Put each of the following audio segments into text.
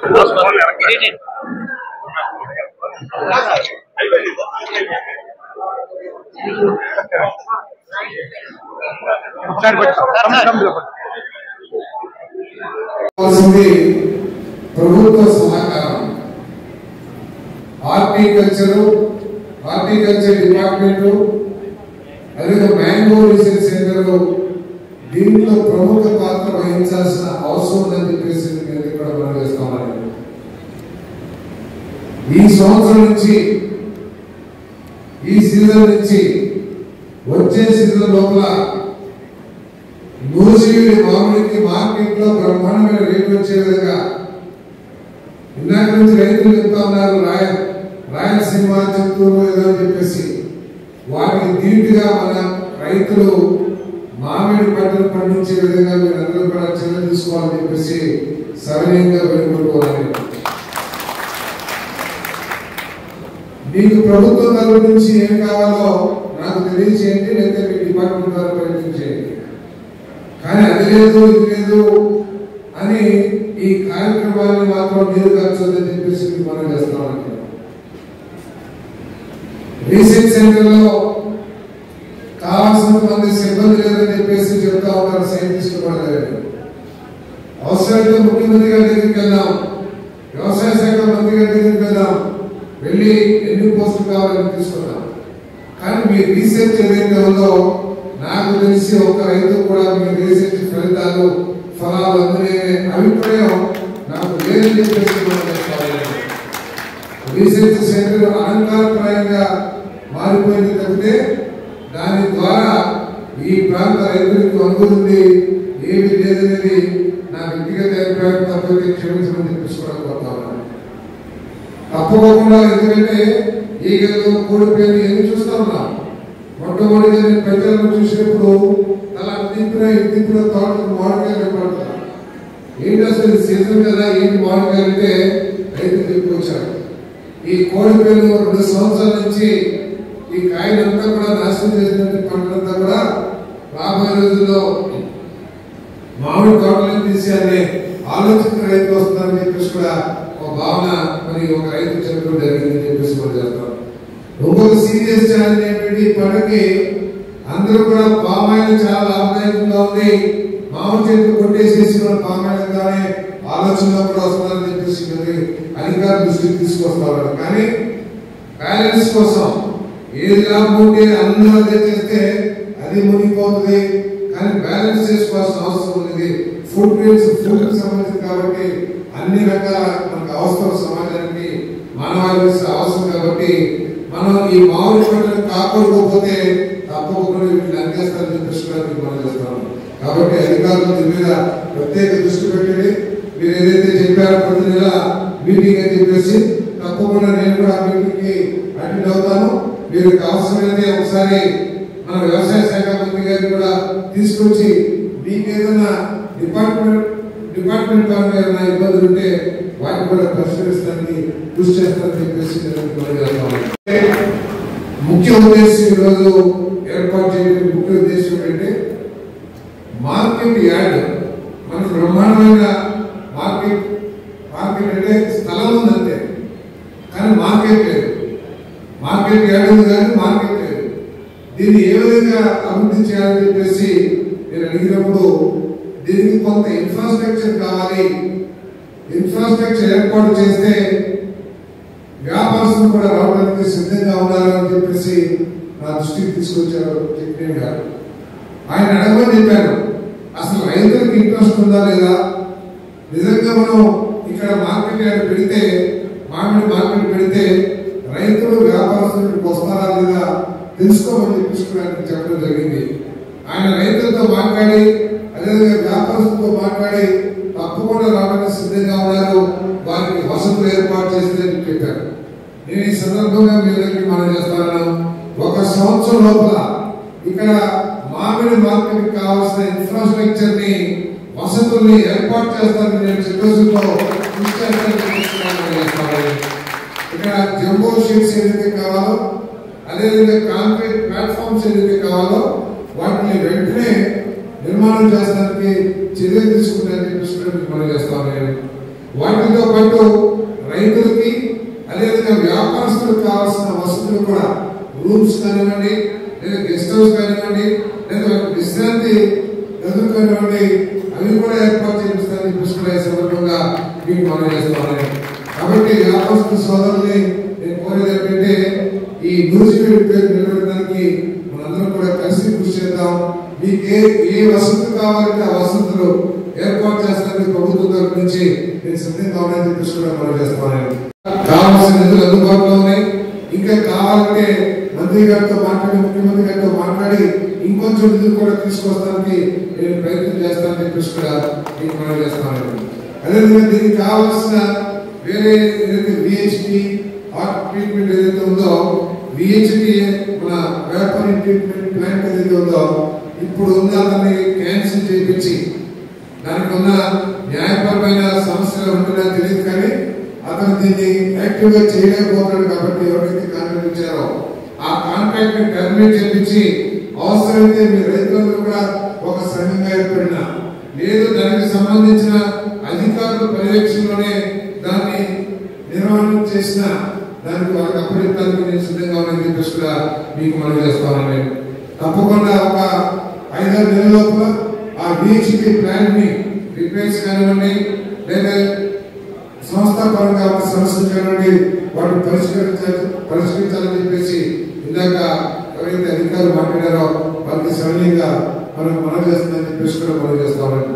ప్రభుత్వ సహకారం horticulture department అదే మ్యాంగో రీసెర్చ్ సెంటర్ దీంట్లో ప్రముఖ పాత్ర వహించాల్సిన అవసరం ఉందని చెప్పేసి ఇక్కడ మనం చేస్తామని ఈ సంవత్సరం నుంచి ఈ సీజన్ నుంచి వచ్చే సీజన్ లోపల నూజివీడి మామిడికి మార్కెట్ లో బ్రహ్మాండమైన రేటు వచ్చే విధంగా ఇందాక నుంచి రైతులు చెప్తా ఉన్నారు రాయలసీమ చిత్తూరు ఏదో అని చెప్పేసి వాటికి ధీటుగా మన రైతులు మామిడి పంటలు పండించే విధంగా మీరందరూ కూడా చర్యలు తీసుకోవాలని చెప్పేసి సవినయంగా వేడుకుంటుకోవాలి. మీకు ప్రభుత్వం తరఫు నుంచి ఏం కావాలో నాకు తెలియజేయండి, లేదా మీ డిపార్ట్మెంట్ ద్వారా ప్రయత్నించేయండి. కానీ అది లేదు ఇది లేదు అని ఈ కార్యక్రమాన్ని మాత్రం నీరు కాల్చొద్దని చెప్పేసి మీకు మనం చేస్తామని రీసెర్చ్ సెంటర్ లో కావాల్సిన మంది సిబ్బంది లేదని చెప్పేసి చెప్తా ఉంటారు సైంటిస్టులు కూడా లేదు. అవసరమైతే ముఖ్యమంత్రి గారి దగ్గరికి వెళ్దాం, వ్యవసాయ శాఖ మంత్రి గారి దగ్గరికి వెళ్దాం, వెళ్ళి ఎన్ని పోస్టులు కావాలని తీసుకున్నాం. కానీ మీ రీసెర్చ్ ఏదైతే ఉందో నాకు తెలిసి ఒక రైతు కూడా మీ రీసెర్చ్ ఫలితాలు ఫలాలు అందనే అభిప్రాయం నాకు లేదని చెప్పేసి రీసెర్చ్ సెంటర్ అలంకారప్రాయంగా మారిపోయింది తప్పితే దాని ద్వారా ఈ ప్రాంత రైతులకు అనుకుంది ఏమి లేదనేది నా వ్యక్తిగత అభిప్రాయం. తప్పైతే క్షమించమని చెప్పేసుకోవడం కోరుతాను. తప్పకుండా ఎందుకంటే ఈగలు కోడిపోయి ఏమి చూస్తా ఉన్నాం. మొట్టమొదటిగా నేను ప్రజలను చూసినప్పుడు అలా దింపిన తోటకు మామిడికాయలు పడతాను. ఏంటి అసలు సీజన్ కదా, ఏంటి మామిడికాయలు అంటే రైతులు చెప్పుకొచ్చారు. ఈ కోడిపేలు 2 సంవత్సరాల నుంచి ఈ కాయలంతా కూడా నాశనం చేసినట్టు పంటలంతా కూడా రాబోయే రోజుల్లో మామిడి తోటలను తీసేయాలని ఆలోచన రైతులు వస్తున్నారని చెప్పేసి కూడా ఒక భావన మరి ఒక రైతు చెప్పడం జరిగిందని చెప్పేసి కూడా చేస్తారు. ఇంకొక సీరియస్ ఛాలెంజ్ ఏంటంటే పంటకి అందరూ కూడా పామాయిల్ చాలా లాభదాయకంగా ఉంది, మామిడి చెట్లు కొట్టేసేసి మన పామాయిల్గానే ఆలోచనలో కూడా వస్తున్నారని చెప్పేసి అధికారుల దృష్టికి తీసుకొస్తారు. కానీ బ్యాలెన్స్ కోసం ఏది లాభం ఉంటే అందరూ అదే చేస్తే అది మునిగిపోతుంది. కానీ బ్యాలెన్స్ చేసుకోవాల్సిన అవసరం ఉంది. ఫుడ్ గ్రెయిన్స్ ఫుడ్ సంబంధించి కాబట్టి అన్ని రకాల మనకు అవసరం సమాజానికి మానవాళికి అవసరం కాబట్టి మనం ఈ మామిడి పంటలను కాపాడుకోకపోతే తప్పకుండా వీటిని అందిస్తారని చెప్పేసి మనం చేస్తాం. కాబట్టి అధికారులు దీని మీద ప్రత్యేక దృష్టి పెట్టండి. మీరు ఏదైతే చెప్పారో ప్రతి నెల మీటింగ్ అని చెప్పేసి తప్పకుండా నేను కూడా మీటింగ్ కి అటెండ్ అవుతాను. మీరు అవసరమైతే ఒకసారి మన వ్యవసాయ శాఖ మంత్రి గారిని కూడా తీసుకొచ్చి మీకు ఏదైనా డిపార్ట్మెంట్ పరంగా ఏమైనా ఇబ్బందులు ఉంటే వాటిని కూడా పరిష్కరిస్తానికి కృషి చేస్తారని చెప్పేసి ముఖ్య ఉద్దేశం ఈరోజు ఏర్పాటు చేయడం ముఖ్య ఉద్దేశం ఏంటంటే మార్కెట్ యార్డ్. మనకు బ్రహ్మాండమైన మార్కెట్ అంటే స్థలం ఉందంటే కానీ మార్కెట్ లేదు. మార్కెట్ యార్డ్ ఉంది కానీ మార్కెట్ లేదు. దీన్ని ఏ విధంగా అభివృద్ధి చేయాలని చెప్పేసి నేను అడిగినప్పుడు దీనికి కొంత ఇన్ఫ్రాస్ట్రక్చర్ కావాలి. ఇన్ఫ్రాస్ట్రక్చర్ ఏర్పాటు చేస్తే వ్యాపారస్తులు కూడా రావడానికి సిద్ధంగా ఉన్నారు అని చెప్పేసి నా దృష్టికి తీసుకొచ్చారు చక్రవర్తి గారు. ఆయన అడగమని చెప్పారు, అసలు రైతులకు ఇంట్రెస్ట్ ఉందా లేదా, నిజంగా మనం ఇక్కడ మార్కెట్ యార్డ్ పెడితే మామిడి మార్కెట్ పెడితే రైతులు వ్యాపారస్తులకు వస్తారా లేదా తెలుసుకోమని చెప్పి చెప్పడం జరిగింది. ఆయన రైతులతో మాట్లాడి అదేవిధంగా వ్యాపారస్తులతో మాట్లాడి తప్పకుండా రావడానికి సిద్ధంగా ఉన్నారు, వారికి వసతులు ఏర్పాటు చేస్తుందని చెప్పారు. నేను ఈ సందర్భంగా మీ దగ్గరికి మనం చేస్తాను. 1 సంవత్సరం లోపల ఇక్కడ మామిడి మార్కెట్ కావాల్సిన ఇన్ఫ్రాస్ట్రక్చర్ ని వసతుల్ని ఏర్పాటు చేస్తానని నేను చిత్తశుద్ధితో ఇక్కడ జంబో షీట్స్ ఏదైతే కావాలో అదేవిధంగా కాంక్రీట్ ప్లాట్ఫామ్స్ ఏదైతే కావాలో వాటిని వెంటనే నిర్మాణం చేస్తానికి చర్యలు తీసుకుంటారని చెప్పి మనం చేస్తాను. వాటితో పాటు రైతులకి అదేవిధంగా వ్యాపారస్తులకు కావాల్సిన వసతులు కూడా రూమ్స్ కానివ్వండి, లేదా గెస్ట్ హౌస్ కానివ్వండి, లేదా విశ్రాంతి గదులు కానివ్వండి, అవి కూడా ఏర్పాటు చేయించడానికి పుష్కర సందర్భంగా మీకు మనం చేస్తున్నాను. కాబట్టి వ్యాపారస్తు సోదరుల్ని నేను కోరేది ఏంటంటే ఈ మ్యూజియం పేరు నిలబెట్టడానికి మనందరం కూడా కలిసి కృషి చేద్దాం. మీకు ఏ వసతులు కావాలంటే ఆ వసతులు ఏర్పాటు చేస్తానికి ప్రభుత్వం తరఫు నుంచి నేను సిద్ధంగా ఉన్నాయని చెప్పేసి కూడా మనం చేస్తున్నాను. కావాల్సిన నిధులు అందుబాటులో ఉన్నాయి. ఇంకా కావాలంటే మంత్రి గారితో మాట్లాడి, ముఖ్యమంత్రి గారితో మాట్లాడి ఇంకొంచెం నిధులు కూడా తీసుకొస్తానికి నేను ప్రయత్నం చేస్తానని చెప్పేసి కూడా మీకు మనం చేస్తున్నాను. అదేవిధంగా దీనికి కావాల్సిన వేరే ఏదైతే విహెచ్పి ట్రీట్మెంట్ ఏదైతే ఉందో, విహెచ్పి మన వ్యాపారీ ట్రీట్మెంట్ ప్లాంట్ ఏదైతే ఉందో ఇప్పుడు ఉన్న దాన్ని క్యాన్సిల్ చేయించి దానికి ఉన్న న్యాయపరమైన సమస్యలు ఉంటుందో తెలియదు, కానీ అతను దీన్ని యాక్టివ్ గా చేయలేకపోతున్నాడు. కాబట్టి ఎవరైతే కాంట్రాక్ట్ ఇచ్చారో ఆ కాంట్రాక్ట్ ని టర్మినేట్ చేయించి అవసరమైతే మీ రైతులందరూ కూడా ఒక సంఘంగా ఏర్పడిన లేదు దానికి సంబంధించిన అధికారుల పర్యవేక్షణలోనే దాన్ని నిర్వహణ చేసిన దానికి వాళ్ళకి అప్పగించడానికి నేను సిద్ధంగా ఉన్నానని చెప్పేసి కూడా మీకు మనం చేస్తామని తప్పకుండా ఒక 5-6 నెలల లోపల ఆ విహెచ్పి ప్లాంట్ ని రిపేర్స్ కానివ్వండి, లేదా సంస్థాపరంగా ఒక సమస్యలు కానివ్వండి వాటిని పరిష్కరించాలని చెప్పేసి ఇందాక ఎవరైతే అధికారులు మాట్లాడారో వాళ్ళకి సరళంగా మనం చేస్తుందని చెప్పేసి కూడా మనం చేస్తామని.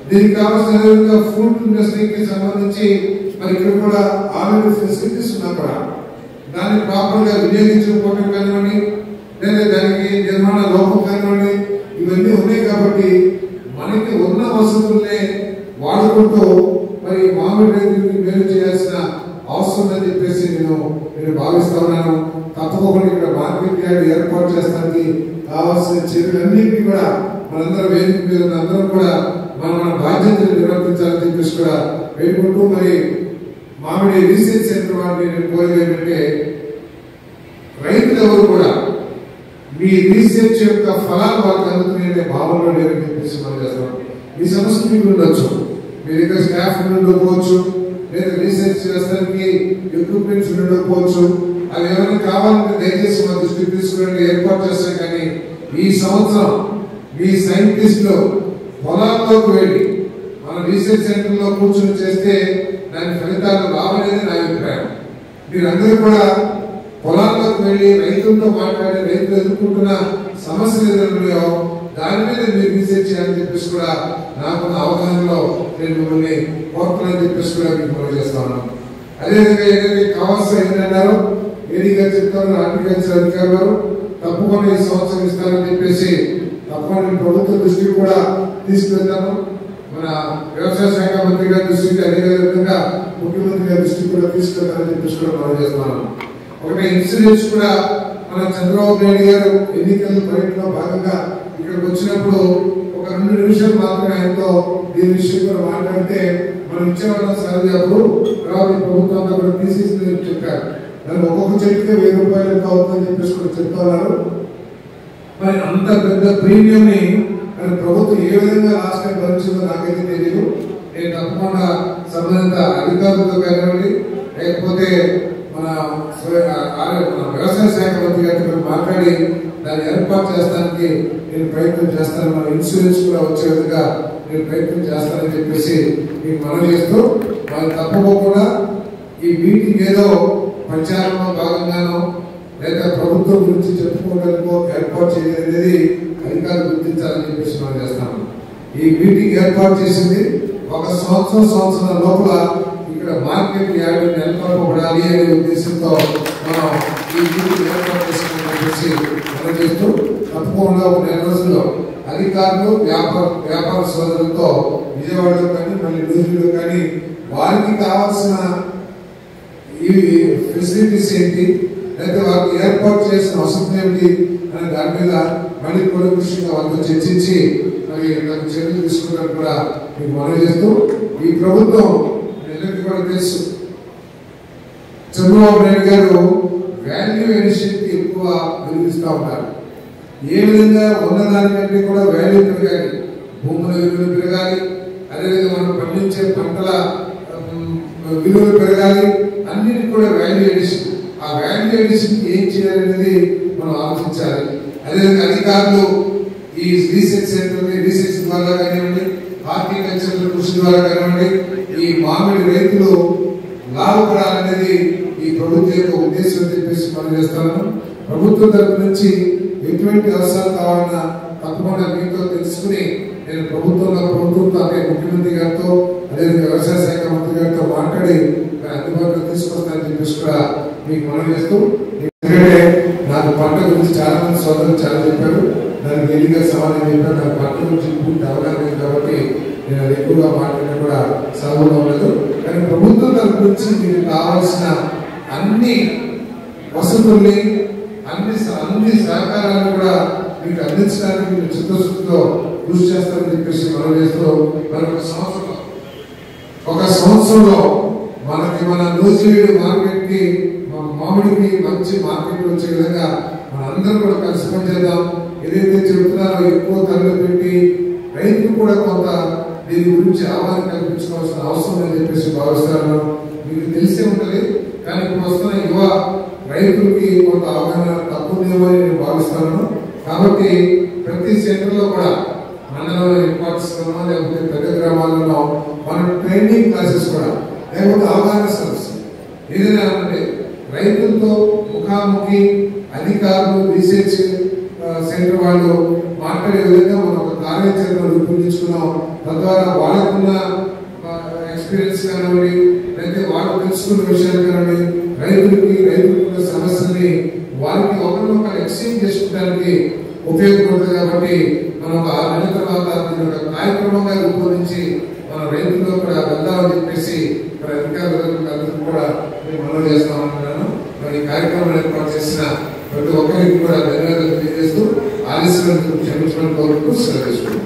దీనికి కావాల్సిన ఫుడ్ ఇండస్ట్రీకి సంబంధించి మరి ఇక్కడ కూడా ఆల్రెడీ ఫెసిలిటీస్ ఉన్నా కూడా దాన్ని ప్రాపర్ గా వినియోగించకపోవడం కానివ్వండి, లేదా దానికి నిర్మాణ లోపం కానివ్వండి, ఇవన్నీ ఉన్నాయి. కాబట్టి మనకి ఉన్న వసతుల్ని వాడుకుంటూ మరి మామిడి రైతులకి మేలు చేయాల్సిన అవసరం ఉందని చెప్పేసి నేను భావిస్తా ఉన్నాను. తప్పకుండా ఇక్కడ మార్కెట్ యార్డ్ ఏర్పాటు చేస్తానికి కావాల్సిన చర్యలన్నింటినీ కూడా మనందరం వేదిక మీద అందరం కూడా మన బాధ్యతలు నిర్వర్తించాలని చెప్పేసి కూడా వేడుకుంటూ మరి మామిడి రీసెర్చ్ సెంటర్ వారిని నేను కోరేది ఏంటంటే రైతులు ఎవరు కూడా మీ రీసెర్చ్ యొక్క ఫలాలు వాళ్ళకి అందుకునే భావనలో లేదని చెప్పేసి మనం చేస్తాం. ఈ సమస్య మీకు ఉండొచ్చు, మీ దగ్గర స్టాఫ్ ఉండకపోవచ్చు, లేదా రీసెర్చ్ చేస్తానికి ఎక్విప్మెంట్స్ ఉండకపోవచ్చు. అవి ఏమైనా కావాలంటే దయచేసి మా దృష్టికి తీసుకురండి, ఏర్పాటు చేస్తాం. కానీ ఈ సంవత్సరం మీ సైంటిస్టులు పొలాల్లోకి వెళ్ళి మన రీసెర్చ్ సెంటర్ లో కూర్చొని చేస్తే దాని ఫలితాలు రావనేది నా అభిప్రాయం. మీరందరూ కూడా పొలాల్లోకి వెళ్ళి రైతులతో మాట్లాడి రైతులు ఎదుర్కొంటున్న సమస్యలు ఏదైనా దాని మీద మీరు రీసెర్చ్ చేయాలని చెప్పేసి కూడా నాకున్న అవగాహనలో నేను మిమ్మల్ని కోరుతున్నానని చెప్పేసి కూడా మీకు మనం చేస్తాను. అదేవిధంగా ఏదైతే కావాల్సిన ఏంటన్నారో ఏడీ గారు చెప్తారు, హార్టికల్చర్ అధికారులు తప్పకుండా ఈ సంవత్సరం ఇస్తారని చెప్పేసి తప్పకుండా ప్రభుత్వ దృష్టికి కూడా తీసుకెళ్తాను. మన వ్యవసాయ శాఖ మంత్రి గారి దృష్టికి, అదేవిధంగా ముఖ్యమంత్రి గారి దృష్టికి కూడా తీసుకెళ్తారని చెప్పేసి కూడా మనం చేస్తున్నాను. ఒకటి ఇన్సూరెన్స్ కూడా మన చంద్రబాబు నాయుడు గారు ఎన్నికల పర్యటనలో భాగంగా ఇక్కడికి వచ్చినప్పుడు ఒక 2 నిమిషాలు మాత్రమే ఆయనతో దీని విషయం కూడా మాట్లాడితే మనం ఇచ్చే వాళ్ళ సరిహద్దు తర్వాత ప్రభుత్వం కూడా తీసేసి చెప్పారు. దానికి ఒక్కొక్క చెట్టుకే 1000 రూపాయలు ఎంత అవుతుందని చెప్పేసి కూడా చెప్తున్నారు. మరి అంత పెద్ద ప్రీమియం ని ప్రభుత్వం ఏ విధంగా లాస్ట్ టైం భరించిందో నాకైతే తెలియదు. నేను తప్పకుండా సంబంధిత అధికారులతో కానివ్వండి, లేకపోతే మన వ్యవసాయ శాఖ మంత్రి గారితో మాట్లాడి దాన్ని ఏర్పాటు చేస్తానికి నేను ప్రయత్నం చేస్తాను. మన ఇన్సూరెన్స్ కూడా వచ్చే విధంగా నేను ప్రయత్నం చేస్తానని చెప్పేసి మీకు మనం చేస్తూ వాళ్ళు తప్పకుండా ఈ మీటింగ్ ఏదో ప్రచారంలో భాగంగానో లేదా ప్రభుత్వం గురించి చెప్పుకోవడానికో ఏర్పాటు చేయలేదు అధికారులు గుర్తించాలని చెప్పేసి మనం చేస్తాము. ఈ మీటింగ్ ఏర్పాటు చేసింది ఒక సంవత్సరం లోపల ఇక్కడ మార్కెట్ యార్డ్ నెలకొల్పబడాలి అనే ఉద్దేశంతో మనం ఈ మీటింగ్ ఏర్పాటు చేసి మనం చేస్తూ తప్పకుండా ఒక 2 రోజుల్లో అధికారులు వ్యాపార సోదరులతో విజయవాడలో కానీ మళ్ళీ న్యూజిలో కానీ వారికి కావాల్సిన ఈ ఫెసిలిటీస్ ఏంటి, లేకపోతే వారికి ఏర్పాటు చేసిన అవసరం ఏమిటి అనే దాని మీద మళ్ళీ కూలంకషంగా వాళ్ళతో చర్చించి మరి చర్యలు తీసుకోవడానికి కూడా మీకు మనం చేస్తూ ఈ ప్రభుత్వం అందరికీ కూడా తెలుసు చంద్రబాబు నాయుడు గారు వాల్యూ ఎడిషన్ కి ఎక్కువ వినిపిస్తూ ఉంటారు. ఏ విధంగా ఉన్నదానికంటే కూడా వాల్యూ పెరగాలి, భూముల విలువ పెరగాలి, అదేవిధంగా మనం పండించే పంటల విలువలు పెరగాలి, అన్నిటికీ కూడా వాల్యూ ఎడిషన్. ఆ వాల్యూ ఎడిషన్ ఏం చేయాలనేది మనం ఆలోచించాలి. అదేవిధంగా అధికారులు ఈ రీసెర్చ్ సెంటర్ రీసెర్చ్ ద్వారా కానివ్వండి, హార్టికల్చర్ కృషి ద్వారా కానివ్వండి, ఈ మామిడి రైతులు లాభపడాలనేది ఈ ప్రభుత్వం యొక్క ఉద్దేశం అని చెప్పేసి మనం చేస్తాను. ప్రభుత్వం తరపు నుంచి ఎటువంటి అవసరాలు కావాలన్నా తప్పకుండా మీతో తెలుసుకుని నేను ప్రభుత్వంతో అదే ముఖ్యమంత్రి గారితో అదేవిధంగా వ్యవసాయ శాఖ మంత్రి గారితో మాట్లాడి అందుబాటులో తీసుకొస్తానని చెప్పేసి కూడా మీకు మనం చేస్తూ, ఎందుకంటే నాకు పంట గురించి చాలా మంది సోదరులు చాలా చెప్పారు, దానికి ఎన్నికల సమాధానం చెప్పారు. నాకు పంట గురించి పూర్తి అవగాహన లేదు కాబట్టి నేను అది ఎక్కువగా మాట్లాడినా కూడా సభలో ఉండదు. కానీ ప్రభుత్వం తరపు నుంచి మీకు కావాల్సిన అన్ని వసతుల్ని అన్ని సహకారాలను కూడా మీకు అందించడానికి మీరు చిత్తశుద్ధితో కృషి చేస్తారని చెప్పేసి మనం చేస్తూ, మరి ఒక సంవత్సరంలో మన న్యూజిలాండ్ మార్కెట్ కి మామిడికి మంచి మార్కెట్ వచ్చే విధంగా మనందరం కూడా కలిసి పనిచేద్దాం. ఏదైతే చెబుతున్నారో ఎక్కువ ధరలు పెట్టి రైతులు కూడా కొంత దీని గురించి అవగాహన కల్పించుకోవాల్సిన అవసరం అని చెప్పేసి భావిస్తాను. మీకు తెలిసే ఉంటుంది, కానీ ఇప్పుడు వస్తున్న యువ రైతులకి కొంత అవగాహన తక్కువ అని నేను భావిస్తాను. కాబట్టి ప్రతి సెంటర్లో కూడా మండలంలో ఇంపార్టెన్స్ లేకపోతే పెద్ద గ్రామాలలో మనం ట్రైనింగ్ క్లాసెస్ కూడా లేకపోతే అవగాహన సదస్సు ఏదైనా అంటే రైతులతో ముఖాముఖి అధికారులు రీసెర్చ్ సెంటర్ వాళ్ళు మాట్లాడే విధంగా మనం ఒక కార్యాచరణ రూపొందించుకున్నాం. తద్వారా వాళ్ళకున్న ఎక్స్పీరియన్స్ కానివ్వండి, లేకపోతే వాళ్ళు తెలుసుకున్న విషయాలు కానివ్వండి, రైతులకున్న సమస్యల్ని వారికి ఒకరినొకరు ఎక్స్చేంజ్ చేసుకోవడానికి ఉపయోగపడుతుంది. కాబట్టి మనం ఒక 6 నెలల తర్వాత ఒక కార్యక్రమంగా రూపొందించి మన రైతుల్లో కూడా వెళ్దామని చెప్పేసి మన అధికారులందరికీ కూడా నేను మనం చేస్తామంటున్నాను. మరి ఈ కార్యక్రమం ఏర్పాటు చేసిన ప్రతి ఒక్కరికి కూడా ధన్యవాదాలు తెలియజేస్తూ ఆలస్యం క్షమించడం కోరుతూ సెలవు.